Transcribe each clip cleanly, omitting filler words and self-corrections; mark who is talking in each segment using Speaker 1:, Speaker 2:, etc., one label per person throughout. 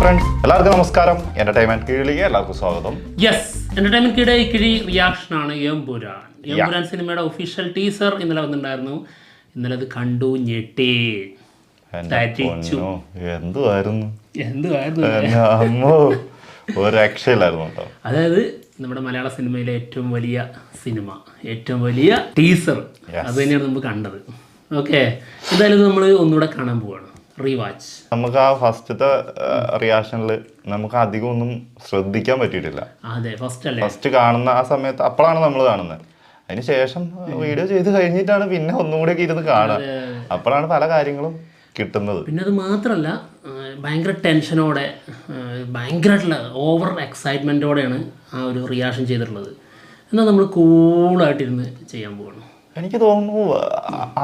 Speaker 1: Friends, എല്ലാവർക്കും നമസ്കാരം. Entertainment കീഴിലേക്ക് എല്ലാവർക്കും സ്വാഗതം.
Speaker 2: യെസ്, എന്റർടൈൻമെന്റ് കിഴി റിയാക്ഷൻ ആണ് എമ്പുരാൻ സിനിമയുടെ ഒഫീഷ്യൽ ടീസർ ഇന്നലെ വന്നിട്ടുണ്ടായിരുന്നു. ഇന്നലെ അത് കണ്ടു, ഞെട്ടി.
Speaker 1: എന്തുവായിരുന്നു ഒരു രക്ഷയില്ലായിരുന്നു കേട്ടോ.
Speaker 2: അതായത് നമ്മുടെ മലയാള സിനിമയിലെ ഏറ്റവും വലിയ ടീസർ അത് തന്നെയാണ് നമ്മൾ കണ്ടത്. ഓക്കെ, എന്തായാലും നമ്മൾ ഒന്നുകൂടെ കാണാൻ പോവാണ്, റീവാച്ച്.
Speaker 1: നമുക്ക് ആ ഫസ്റ്റത്തെ റിയാക്ഷനിൽ നമുക്ക് അധികം ഒന്നും ശ്രദ്ധിക്കാൻ പറ്റിയിട്ടില്ല.
Speaker 2: അതെ,
Speaker 1: ഫസ്റ്റ് കാണുന്ന ആ സമയത്ത് അപ്പോഴാണ് നമ്മൾ കാണുന്നത്. അതിന് ശേഷം വീഡിയോ ചെയ്ത് കഴിഞ്ഞിട്ടാണ് പിന്നെ ഒന്നുകൂടെ ഒക്കെ ഇരുന്ന് കാണുക. അപ്പോഴാണ് പല കാര്യങ്ങളും കിട്ടുന്നത്.
Speaker 2: പിന്നെ അത് മാത്രമല്ല, ഭയങ്കര ടെൻഷനോടെ, ഭയങ്കരമായിട്ടുള്ള ഓവർ എക്സൈറ്റ്മെൻറ്റോടെയാണ് ആ ഒരു റിയാക്ഷൻ ചെയ്തിട്ടുള്ളത്. എന്നാൽ നമ്മൾ കൂളായിട്ടിരുന്ന് ചെയ്യാൻ പോകണം.
Speaker 1: എനിക്ക് തോന്നുന്നു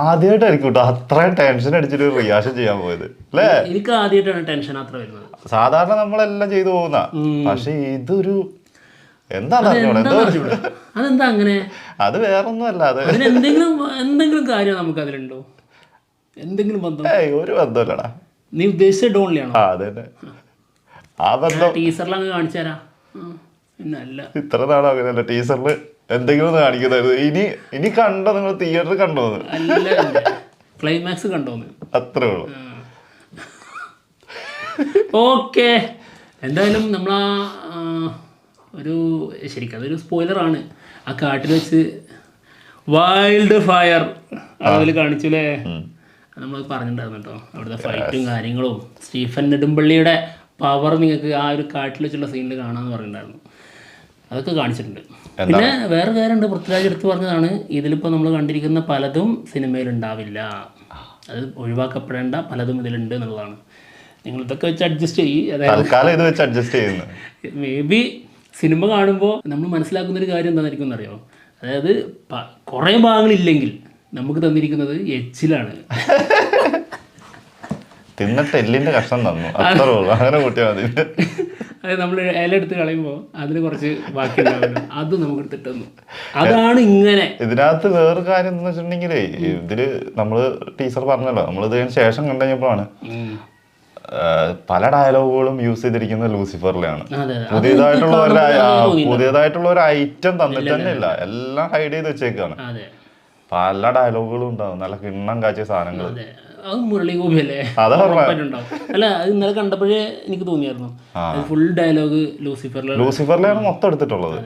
Speaker 1: ആദ്യമായിട്ടായിരിക്കും കേട്ടോ അത്രയും ടെൻഷൻ അടിച്ചിട്ട് റിയാക്ഷൻ ചെയ്യാൻ പോയത്, അല്ലേ?
Speaker 2: എനിക്ക് ആദ്യമായിട്ടാണ് ടെൻഷൻ അത്ര വരുന്നത്.
Speaker 1: സാധാരണ നമ്മളെല്ലാം ചെയ്തു പോകുന്ന, പക്ഷെ ഇതൊരു
Speaker 2: അതെന്താ അങ്ങനെ?
Speaker 1: അത് വേറൊന്നും അല്ല, അത്
Speaker 2: എന്തെങ്കിലും കാര്യം നമുക്ക് അതിലുണ്ടോ? എന്തെങ്കിലും ബന്ധം?
Speaker 1: ഒരു ബന്ധമില്ലടാ.
Speaker 2: നീ ഉദ്ദേശിച്ച ഡോൺലിയാണോ?
Speaker 1: അതെ, ആ ബന്ധം
Speaker 2: ടീച്ചറിൽ അങ്ങ് കാണിച്ചു തരാം. പിന്നല്ല,
Speaker 1: ഇത്ര നാളും അങ്ങനെയല്ല. ടീച്ചറിൽ എന്തെങ്കിലും ഒന്ന് കാണിക്കുന്നത്. ഇനി കണ്ടോ നിങ്ങൾ? തിയേറ്ററിൽ കണ്ടോന്ന്?
Speaker 2: ക്ലൈമാക്സ് കണ്ടോന്ന്?
Speaker 1: അത്രേ ഉള്ളൂ.
Speaker 2: ഓക്കെ, എന്തായാലും നമ്മളാ ശരിക്കും അതൊരു സ്പോയിലറാണ്. ആ കാട്ടിൽ വെച്ച് വൈൽഡ് ഫയർ അതിൽ കാണിച്ചു അല്ലേ? നമ്മൾ പറഞ്ഞിട്ടുണ്ടായിരുന്നു കേട്ടോ, അവിടുത്തെ ഫൈറ്റും കാര്യങ്ങളും. സ്റ്റീഫൻ നെടുമ്പള്ളിയുടെ പവർ നിങ്ങൾക്ക് ആ ഒരു കാട്ടിൽ വെച്ചുള്ള സീനിൽ കാണാമെന്ന് പറഞ്ഞിട്ടുണ്ടായിരുന്നു. അതൊക്കെ കാണിച്ചിട്ടുണ്ട്. പിന്നെ വേറെ കാര്യമുണ്ട്, പൃഥ്വിരാജ് എടുത്ത് പറഞ്ഞതാണ്, ഇതിലിപ്പോൾ നമ്മൾ കണ്ടിരിക്കുന്ന പലതും സിനിമയിലുണ്ടാവില്ല, അത് ഒഴിവാക്കപ്പെടേണ്ട പലതും ഇതിലുണ്ട് എന്നുള്ളതാണ്. നിങ്ങൾ ഇതൊക്കെ വെച്ച് അഡ്ജസ്റ്റ് ചെയ്യും. മേ ബി സിനിമ കാണുമ്പോൾ നമ്മൾ മനസ്സിലാക്കുന്നൊരു കാര്യം എന്താണെന്നായിരിക്കും എന്നറിയോ? അതായത് കുറേ ഭാഗങ്ങളില്ലെങ്കിൽ നമുക്ക് തന്നിരിക്കുന്നത് എച്ചിലാണ്.
Speaker 1: എല്ലിന്റെ കഷ്ണം തന്നു, അങ്ങനെ കൂട്ടിയാൽ മതി.
Speaker 2: അതായത് നമ്മൾ ഇല എടുത്ത് കളയുമ്പോൾ അതിന് കുറച്ച് ബാക്കി ഉണ്ടാവില്ല, അത് നമുക്ക് എടുത്തിട്ട് തന്നു. അതാണ് ഇങ്ങനെ.
Speaker 1: ഇതിനകത്ത് വേറെ കാര്യം എന്താ വെച്ചിട്ടുണ്ടെങ്കിലേ, ഇതില് നമ്മള് ടീച്ചർ പറഞ്ഞല്ലോ, നമ്മൾ ഇതിന് ശേഷം കണ്ടുകഴിഞ്ഞപ്പോഴാണ് പല ഡയലോഗുകളും യൂസ് ചെയ്തിരിക്കുന്നത് ലൂസിഫറിലാണ്. പുതിയതായിട്ടുള്ള ഒരു ഐറ്റം തന്നിട്ട് തന്നെ ഇല്ല, എല്ലാം ഹൈഡ് ചെയ്ത് വെച്ചേക്കാണ്. പല ഡയലോഗുകളും ഉണ്ടാവും, നല്ല കിണ്ണം കാച്ചിയ സാധനങ്ങൾ.
Speaker 2: അത് മുരളീഗോപി അല്ലേ? അല്ല, അത് ഇന്നലെ കണ്ടപ്പോഴേ എനിക്ക് തോന്നിയായിരുന്നു ഫുൾ ഡയലോഗ്
Speaker 1: ലൂസിഫറിലാണ് മൊത്തം എടുത്തിട്ടുള്ളത്.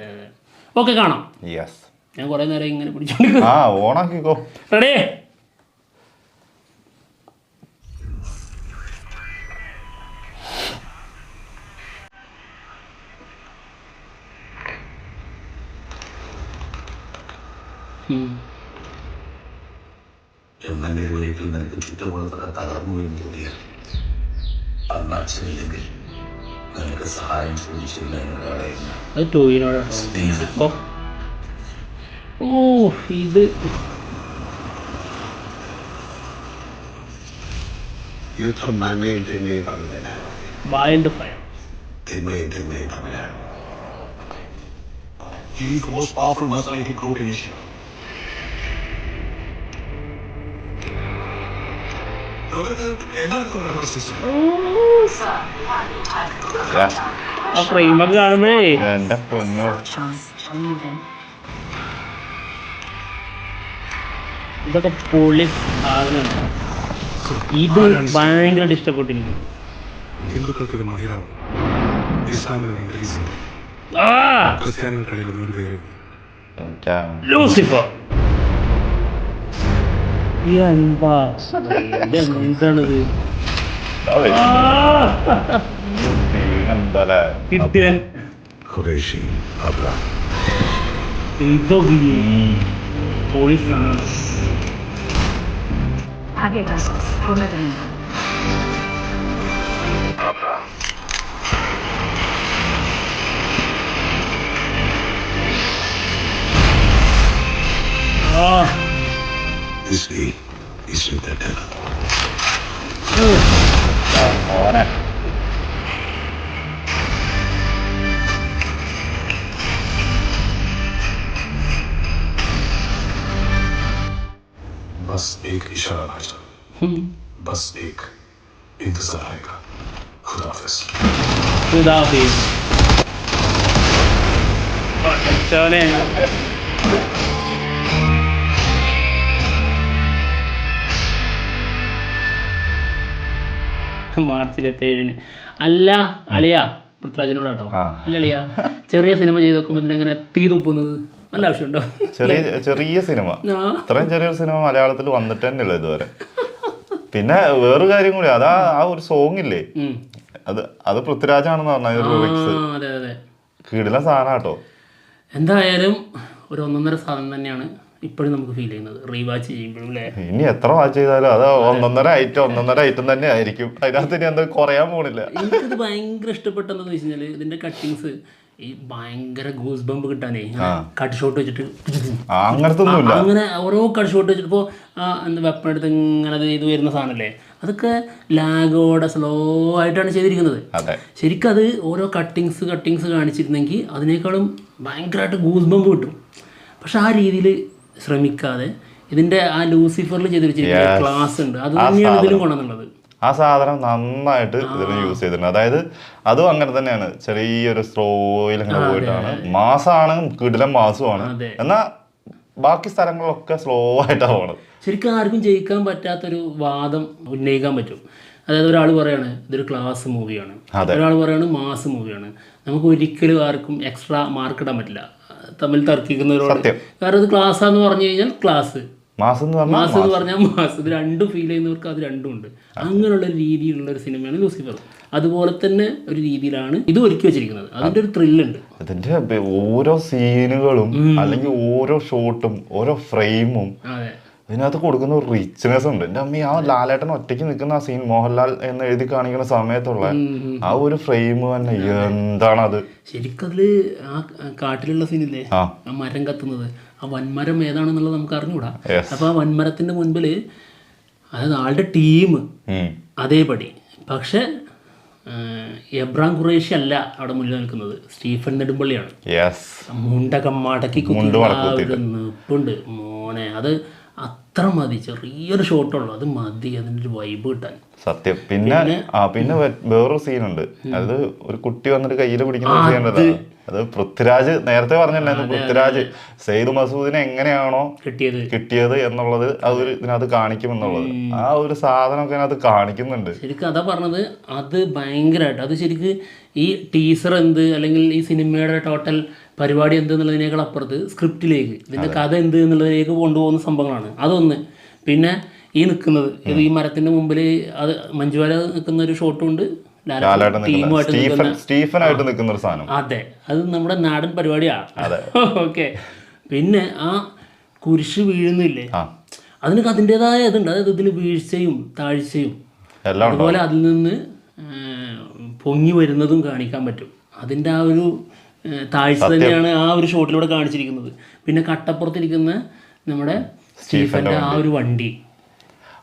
Speaker 2: ഓക്കെ, കാണാം.
Speaker 1: യെസ്,
Speaker 2: ഞാൻ കുറെ നേരം ഇങ്ങനെ പിടിച്ചോണ്ട്
Speaker 1: ഓണാക്കിക്കോ.
Speaker 2: റെഡി?
Speaker 3: എന്നേക്ക് നിനക്ക് ചുറ്റുമുള്ളതൊക്കെ തകർന്നു എന്ന് തോന്നിയാൽ അന്ന് അച്ഛനില്ലെങ്കിൽ നിനക്ക് സഹായം ചോദിച്ചില്ല എന്നൊരാളെ
Speaker 2: ഇത്
Speaker 3: യുദ്ധം നന്മയും തിന്മയും തമ്മിലാണ്,
Speaker 2: വൈൽഡ് ഫയർ
Speaker 3: തിന്മയും തിന്മയും തമ്മിലാണ്. He is the most powerful mercenary group in Asia.
Speaker 2: ആ ഫ്രെയിമൊക്കെ കാണുമ്പോഴേ
Speaker 1: എന്റെ പൊന്നോ,
Speaker 2: ഇതൊക്കെ പൊളി സാധനമാണ്. ഇത് ഭയങ്കരമായിട്ട് ഇഷ്ടപ്പെട്ടിരിക്കും.
Speaker 3: ഹിന്ദുക്കൾക്ക് ഇത് മഹിളാണ്, ഇസ്ലാമിൽ ക്രിസ്ത്യാനികൾക്കിടയിൽ
Speaker 2: ലൂസിഫർ. എന്താണിത്? കിട്ടിയൻ
Speaker 3: ഖുറൈശി അബ്രഹാം.
Speaker 2: ഇതൊക്കെ
Speaker 4: आगे का पूर्ण करें.
Speaker 3: This day is with the devil. बस एक इशारा भाईजान, बस एक इंतजार आएगा, खुदाफिज
Speaker 2: ഖുദാഫീസ്. പടച്ചോനെ. മാർച്ച് 27 അല്ല അളിയാ പൃഥ്വിരാജിനോട് കേട്ടോ. അല്ല അളിയാ, ചെറിയ സിനിമ ചെയ്ത് നോക്കുമ്പോൾ ഇങ്ങനെ തീ തുപ്പുന്നത് നല്ല ആവശ്യമുണ്ടോ?
Speaker 1: ചെറിയ സിനിമ, ഇത്രയും ചെറിയൊരു സിനിമ മലയാളത്തിൽ വന്നിട്ട് തന്നെ ഉള്ളു ഇതുവരെ. പിന്നെ വേറൊരു കാര്യം കൂടി, അതാ ആ ഒരു സോങ് ഇല്ലേ, അത് പൃഥ്വിരാജാണെന്ന് പറഞ്ഞ കീടില സാധനം കേട്ടോ.
Speaker 2: എന്തായാലും ഒരു 1.5 സാധനം തന്നെയാണ് ഇപ്പോഴും നമുക്ക് ഫീൽ ചെയ്യുന്നത് റീവാച്ച് ചെയ്യുമ്പോഴും അല്ലേ.
Speaker 1: ഇനി എത്ര വാച്ച് ചെയ്താലും അത് 1.5 ഐറ്റം തന്നെ ആയിരിക്കും. അതിനകത്ത് ഇനി എന്താ കുറയാൻ പോണില്ല.
Speaker 2: എനിക്കത് ഭയങ്കര ഇഷ്ടപ്പെട്ടെന്ന് വെച്ച് കഴിഞ്ഞാൽ ഇതിന്റെ കട്ടിങ്സ് ഈ ഭയങ്കര ഗൂസ് ബമ്പ് കിട്ടാനേ കട്ട് ഷോട്ട് വെച്ചിട്ട് അങ്ങനെ ഓരോ കട്ട് ഷോട്ട് വെച്ചിട്ട് ഇപ്പോൾ എന്താ വെപ്പൺ എടുത്ത് ഇങ്ങനെ ഇത് വരുന്ന സാധനമല്ലേ, അതൊക്കെ ലാഗോടെ സ്ലോ ആയിട്ടാണ് ചെയ്തിരിക്കുന്നത്. ശരിക്കും അത് ഓരോ കട്ടിങ്സ് കാണിച്ചിരുന്നെങ്കിൽ അതിനേക്കാളും ഭയങ്കരമായിട്ട് ഗൂസ് ബമ്പ് കിട്ടും. പക്ഷെ ആ രീതിയിൽ ശ്രമിക്കാതെ ഇതിന്റെ ആ ലൂസിഫറിൽ ചെയ്തിരിക്കുന്ന ക്ലാസ് ഉണ്ട്, അത് തന്നെയാണ് ഇതിലും കൊണ്ടുവന്നുള്ളത്.
Speaker 1: ആ സാധനം നന്നായിട്ട് ഇതിന് യൂസ് ചെയ്തിട്ടുണ്ട്. അതായത് അതും അങ്ങനെ തന്നെയാണ്, ചെറിയൊരു സ്ലോയിൽ ഇങ്ങനെ പോയിട്ടാണ്. മാസമാണ്, കിടിലൻ മാസമാണ്. എന്നാൽ ബാക്കി സ്ഥലങ്ങളിലൊക്കെ സ്ലോ ആയിട്ടാണ് പോണത്.
Speaker 2: ശരിക്കും ആർക്കും ജയിക്കാൻ പറ്റാത്തൊരു വാദം ഉന്നയിക്കാൻ പറ്റും. അതായത് ഒരാൾ പറയാണ് ഇതൊരു ക്ലാസ് മൂവിയാണ്, ഒരാൾ പറയാണ് മാസ് മൂവിയാണ്. നമുക്ക് ഒരിക്കലും ആർക്കും എക്സ്ട്രാ മാർക്ക് ഇടാൻ പറ്റില്ല തമ്മിൽ തർക്കിക്കുന്നവരോട്. കാരണം ഇത് ക്ലാസ്സാന്ന് പറഞ്ഞു കഴിഞ്ഞാൽ ക്ലാസ്, മാസ് എന്ന് പറഞ്ഞാൽ മാസ്. ഇത് രണ്ടും ഫീൽ ചെയ്യുന്നവർക്ക് അത് രണ്ടും ഉണ്ട്. അങ്ങനെയുള്ള രീതിയിലുള്ള ഒരു സിനിമയാണ് ലൂസിഫർ. അതുപോലെ തന്നെ ഒരു രീതിയിലാണ് ഇത് ഒരുക്കി വെച്ചിരിക്കുന്നത്. അതിന്റെ ഒരു ത്രില്ലുണ്ട്.
Speaker 1: ഇതിന്റെ ഓരോ സീനുകളും അല്ലെങ്കിൽ ഓരോ ഷോട്ടും ഓരോ ഫ്രെയിമും ഇതിനകത്ത് കൊടുക്കുന്ന ഒരു റിച്ച്നെസ് ഉണ്ട്. എൻ്റെ അമ്മ, ആ ലാലേട്ടൻ ഒറ്റയ്ക്ക് നിൽക്കുന്ന ആ സീൻ, മോഹൻലാൽ എന്ന് എഴുതി കാണിക്കുന്ന സമയത്തുള്ള ആ ഒരു ഫ്രെയിം തന്നെ എന്താണത്.
Speaker 2: ശരിക്കതില് ആ കാട്ടിലുള്ള സീനില്ലേ, ആ മരം കത്തുന്നത്, ആ വൻമരം ഏതാണെന്നുള്ളത് നമുക്ക് അറിഞ്ഞൂടാ. അപ്പൊ ആ വൻമരത്തിന്റെ മുൻപില് അതായത് ആളുടെ ടീം അതേപടി, പക്ഷെ എബ്രാം ഖുറേഷി അല്ല അവിടെ മുന്നിൽ നിൽക്കുന്നത്, സ്റ്റീഫൻ നെടുമ്പള്ളിയാണ്. മുണ്ടകം മടക്കി നിപ്പുണ്ട് മോനെ. അത് അത്ര മതി, ചെറിയൊരു ഷോട്ടുള്ളൂ, അത് മതി അതിൻ്റെ ഒരു വൈബ് കിട്ടാൻ.
Speaker 1: സത്യം. പിന്നെ വേറൊരു സീനുണ്ട്, അത് ഒരു കുട്ടി വന്നിട്ട് കയ്യിൽ പിടിക്കുന്ന സീനുണ്ട്. അത് പൃഥ്വിരാജ് നേരത്തെ പറഞ്ഞിട്ടുണ്ടായിരുന്നു, പൃഥ്വിരാജ് സെയ്ദ് മസൂദിനെ എങ്ങനെയാണോ കിട്ടിയത് എന്നുള്ളത് അത് ഇതിനകത്ത് കാണിക്കുമെന്നുള്ളത്. ആ ഒരു സാധനമൊക്കെ അതിനകത്ത് കാണിക്കുന്നുണ്ട്.
Speaker 2: ശരിക്കും അതാ പറഞ്ഞത്, അത് ഭയങ്കരമായിട്ട് അത് ശരിക്ക് ഈ ടീസർ എന്ത് അല്ലെങ്കിൽ ഈ സിനിമയുടെ ടോട്ടൽ പരിപാടി എന്ത് എന്നുള്ളതിനേക്കാൾ അപ്പുറത്ത് സ്ക്രിപ്റ്റിലേക്ക്, ഇതിന്റെ കഥ എന്ത് എന്നുള്ളതിലേക്ക് കൊണ്ടുപോകുന്ന സംഭവങ്ങളാണ്. അതൊന്ന്. പിന്നെ ഈ നിൽക്കുന്നത് ഇത് ഈ മരത്തിന്റെ മുമ്പിൽ അത് മഞ്ജുവാര നിൽക്കുന്ന ഒരു ഷോട്ടും ഉണ്ട്,
Speaker 1: സ്റ്റീഫനായിട്ട് നിൽക്കുന്ന ഒരു സാധനം.
Speaker 2: അതെ, അത് നമ്മുടെ നാടൻ പരിപാടിയാണ്. ഓക്കെ. പിന്നെ ആ കുരിശ് വീഴുന്നില്ലേ, അതിനൊക്കെ അതിൻ്റെതായ ഇതുണ്ട്. അതായത് ഇതിൽ വീഴ്ചയും താഴ്ചയും അതുപോലെ അതിൽ നിന്ന് പൊങ്ങി വരുന്നതും കാണിക്കാൻ പറ്റും. അതിൻ്റെ ആ ഒരു താഴ്ച തന്നെയാണ് ആ ഒരു ഷോട്ടിലൂടെ കാണിച്ചിരിക്കുന്നത്. പിന്നെ കട്ടപ്പുറത്തിരിക്കുന്ന നമ്മുടെ സ്റ്റീഫന്റെ ആ ഒരു വണ്ടി,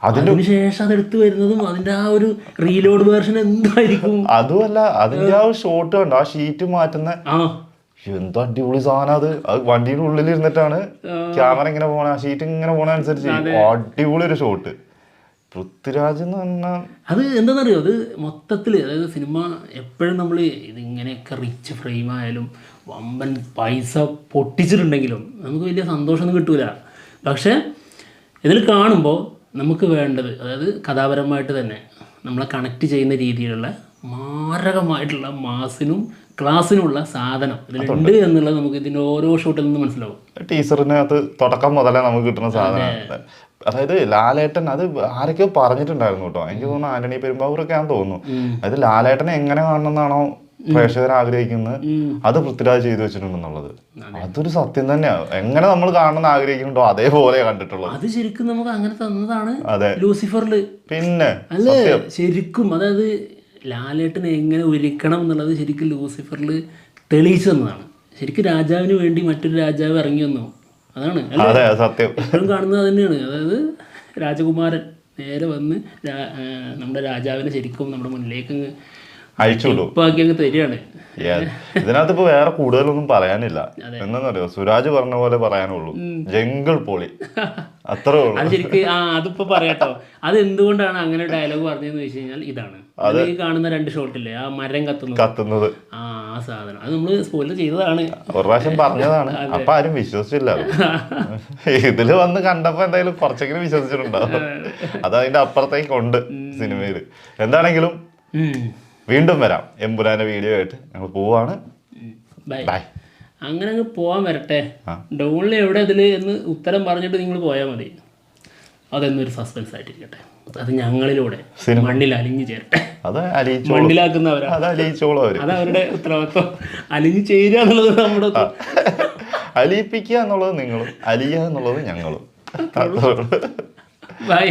Speaker 2: അതിനുശേഷം അതെടുത്ത് വരുന്നതും അതിന്റെ ആ ഒരു റീലോഡ് വേർഷൻ എന്തായിരിക്കും.
Speaker 1: അതുമല്ല, അതിന്റെ ആ ഒരു ഷോട്ട് കണ്ടോ, ആ ഷീറ്റ് മാറ്റുന്ന എന്തോ അടിപൊളി സാധനം. അത് വണ്ടിയുടെ ഉള്ളിൽ ഇരുന്നിട്ടാണ് ക്യാമറ ഇങ്ങനെ പോണ, ആ ഷീറ്റ് ഇങ്ങനെ പോണ അനുസരിച്ച് അടിപൊളി ഒരു ഷോട്ട്. പൃഥ്വിരാജ് എന്ന് പറഞ്ഞാൽ
Speaker 2: അത് എന്താണെന്നറിയോ, അത് മൊത്തത്തിൽ അതായത് സിനിമ എപ്പോഴും നമ്മൾ ഇതിങ്ങനെയൊക്കെ റിച്ച് ഫ്രെയിം ആയാലും വമ്പൻ പൈസ പൊട്ടിച്ചിട്ടുണ്ടെങ്കിലും നമുക്ക് വലിയ സന്തോഷമൊന്നും കിട്ടൂല. പക്ഷേ ഇതിൽ കാണുമ്പോൾ നമുക്ക് വേണ്ടത്, അതായത് കഥാപരമായിട്ട് തന്നെ നമ്മളെ കണക്ട് ചെയ്യുന്ന രീതിയിലുള്ള മാരകമായിട്ടുള്ള മാസിനും ക്ലാസ്സിനുള്ള സാധനം ഇതിലുണ്ട് എന്നുള്ളത് നമുക്ക് ഇതിൻ്റെ ഓരോ ഷോട്ടിൽ നിന്ന് മനസ്സിലാവും.
Speaker 1: ടീച്ചറിനകത്ത് തുടക്കം മുതലേ നമുക്ക് കിട്ടുന്ന സാധനം. അതായത് ലാലേട്ടൻ, അത് ആരൊക്കെയോ പറഞ്ഞിട്ടുണ്ടായിരുന്നു കേട്ടോ, എനിക്ക് തോന്നുന്നു ആന്റണി പെരുമ്പാവൂരൊക്കെ ആണെന്ന് തോന്നുന്നു. അതായത് ലാലേട്ടനെ എങ്ങനെ കാണണമെന്നാണോ പ്രേക്ഷകർ ആഗ്രഹിക്കുന്നത് അത് പൃഥ്വിരാജ് ചെയ്തു വെച്ചിട്ടുണ്ടെന്നുള്ളത് അതൊരു സത്യം തന്നെയാണ്. എങ്ങനെ നമ്മൾ കാണണമെന്ന് ആഗ്രഹിക്കുന്നുണ്ടോ അതേപോലെ കണ്ടിട്ടുള്ളത്.
Speaker 2: അത് ശരിക്കും നമുക്ക് അങ്ങനെ തന്നതാണ് ലൂസിഫറില്.
Speaker 1: പിന്നെ
Speaker 2: അല്ലേ ശരിക്കും, അതായത് ലാലേട്ടനെ എങ്ങനെ ഒരുക്കണം എന്നുള്ളത് ശരിക്കും ലൂസിഫറിൽ തെളിയിച്ചു തന്നതാണ്. ശരിക്കും രാജാവിന് വേണ്ടി മറ്റൊരു രാജാവ് ഇറങ്ങി വന്നു, അതാണ്
Speaker 1: സത്യം.
Speaker 2: എപ്പോഴും കാണുന്നത് തന്നെയാണ്. അതായത് രാജകുമാരൻ നേരെ വന്ന് നമ്മുടെ രാജാവിനെ ശരിക്കും നമ്മുടെ മുന്നിലേക്ക്
Speaker 1: അഴിച്ചുവിടും.
Speaker 2: ബാക്കി അങ്ങ് തരികയാണ്.
Speaker 1: ഇതിനകത്ത് ഇപ്പൊ വേറെ കൂടുതലൊന്നും പറയാനില്ല. എന്താന്നറിയോ, സുരാജ് പറഞ്ഞ പോലെ പറയാനുള്ളൂ, ജംഗിൾ പൊളി, അത്രേ ഉള്ളൂ.
Speaker 2: അത് ശരിക്കും അതിപ്പോ പറയാട്ടോ, അത് എന്തുകൊണ്ടാണ് അങ്ങനെ ഡയലോഗ് പറഞ്ഞതെന്ന് വെച്ച് കഴിഞ്ഞാൽ ഇതാണ്, അത് ഈ കാണുന്ന 2 ഷോട്ടില്ലേ, ആ മരം കത്തുന്നത്, ആ സാധനം അത് നമ്മള് സ്പോയിലർ ചെയ്തതാണ്,
Speaker 1: ഒരു പ്രാവശ്യം പറഞ്ഞതാണ്. അപ്പൊ ആരും വിശ്വസിച്ചില്ല. ഇതില് വന്ന് കണ്ടപ്പോ എന്തായാലും കുറച്ചെങ്കിലും വിശ്വസിച്ചിട്ടുണ്ടാവും. അത് അതിന്റെ അപ്പുറത്തേക്ക് ഉണ്ട് സിനിമയില്. എന്താണെങ്കിലും വീണ്ടും വരാം എമ്പുരാന്റെ വീഡിയോ ആയിട്ട്. ഞങ്ങൾ പോവാണ്. ബൈ.
Speaker 2: അങ്ങനെ അങ്ങ് പോവാൻ വരട്ടെ. ഡൗണിൽ എവിടെ ഇതില് എന്ന് ഉത്തരം പറഞ്ഞിട്ട് നിങ്ങൾ പോയാൽ മതി. അതെന്നൊരു സസ്പെൻസ് ആയിട്ടിരിക്കട്ടെ. അത് ഞങ്ങളിലൂടെ മണ്ണിൽ അലിഞ്ഞു ചേരട്ടെ. മണ്ണിലാക്കുന്നവരാ, അത് അവരുടെ ഉത്തരവാദിത്വം. അലിഞ്ഞു ചേരുക എന്നുള്ളത് നമ്മുടെ,
Speaker 1: അലിയിപ്പിക്കുക എന്നുള്ളത് നിങ്ങളും, അലിയുക എന്നുള്ളത് ഞങ്ങളും.
Speaker 2: ബൈ.